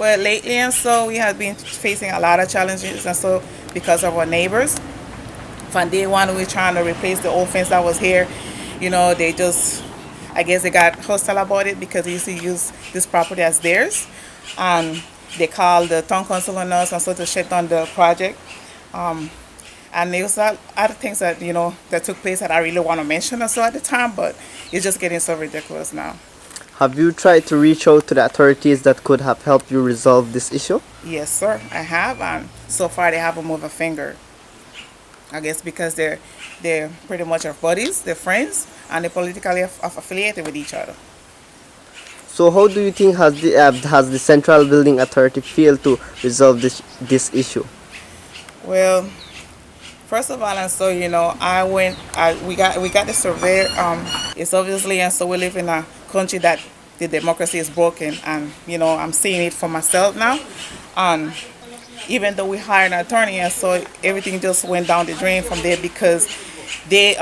Well, lately and so we have been facing a lot of challenges and so because of our neighbors. From day one, we were trying to replace the old fence that was here. They just, I guess they got hostile about it because they used to use this property as theirs. And they called the town council on us and so to shut down the project. And there was a lot of things that, that took place that I really want to mention and so at the time, but it's just getting so ridiculous now. Have you tried to reach out to the authorities that could have helped you resolve this issue? Yes, sir, I have, and so far they haven't moved a finger. I guess because they're pretty much our buddies, they're friends, and they're politically affiliated with each other. So how do you think has the Central Building Authority failed to resolve this issue? Well, first of all, and so we got the survey. It's obviously, and so we live in a country that the democracy is broken, and I'm seeing it for myself now. And even though we hired an attorney, and so everything just went down the drain from there because the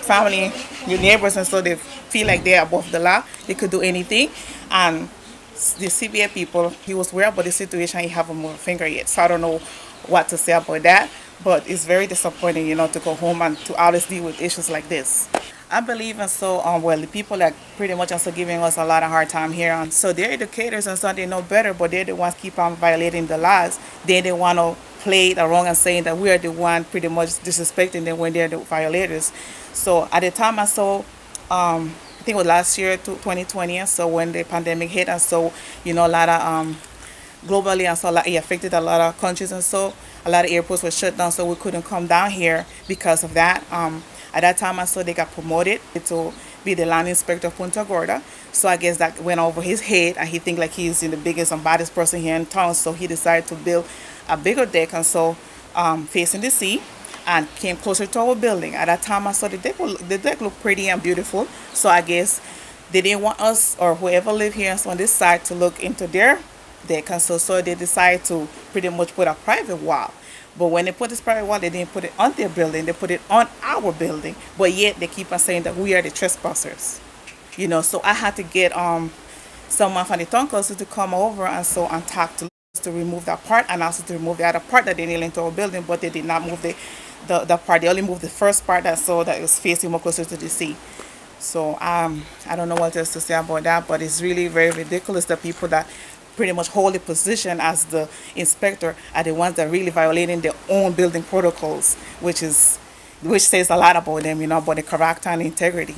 family, your neighbors, and so they feel like they're above the law. They could do anything, and the CBA people, he was aware about the situation. He haven't moved a finger yet, so I don't know what to say about that. But it's very disappointing, to go home and to always deal with issues like this. I believe and so well the people that pretty much also giving us a lot of hard time here and so they're educators and so they know better, but they're the ones keep on violating the laws. They want to play it wrong and saying that we are the one pretty much disrespecting them when they're the violators. So at the time I saw I think it was last year 2020 and so when the pandemic hit and so a lot of globally and so it affected a lot of countries and so a lot of airports were shut down so we couldn't come down here because of that. At that time I saw they got promoted to be the land inspector of Punta Gorda, so I guess that went over his head and he think like he's the biggest and baddest person here in town, so he decided to build a bigger deck and so facing the sea and came closer to our building. At that time I saw the deck looked pretty and beautiful, so I guess they didn't want us or whoever live here on this side to look into their deck and so they decided to pretty much put a private wall. But when they put this private wall, they didn't put it on their building, they put it on our building, but yet they keep on saying that we are the trespassers. So I had to get someone from the town council to come over and so and talk to us to remove that part and also to remove the other part that they nailed into our building, but they did not move the part. They only moved the first part that was facing more closer to the sea. So I don't know what else to say about that, but it's really very ridiculous that people that pretty much hold the position as the inspector are the ones that are really violating their own building protocols, which says a lot about them, about the character and integrity.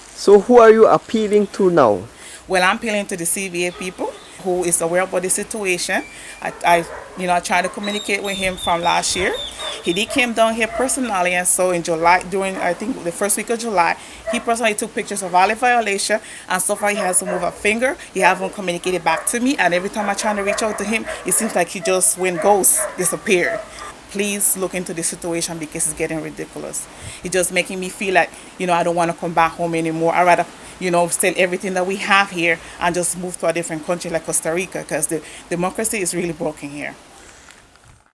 So who are you appealing to now? Well, I'm appealing to the CVA people who is aware about the situation. I tried to communicate with him from last year. He did came down here personally, and so in July, during I think the first week of July, he personally took pictures of all the violation, and so far he hasn't moved a finger. He hasn't communicated back to me, and every time I try to reach out to him, it seems like he just went ghost, disappeared. Please look into the situation because it's getting ridiculous. It's just making me feel like, I don't want to come back home anymore. I'd rather, sell everything that we have here and just move to a different country like Costa Rica because the democracy is really broken here.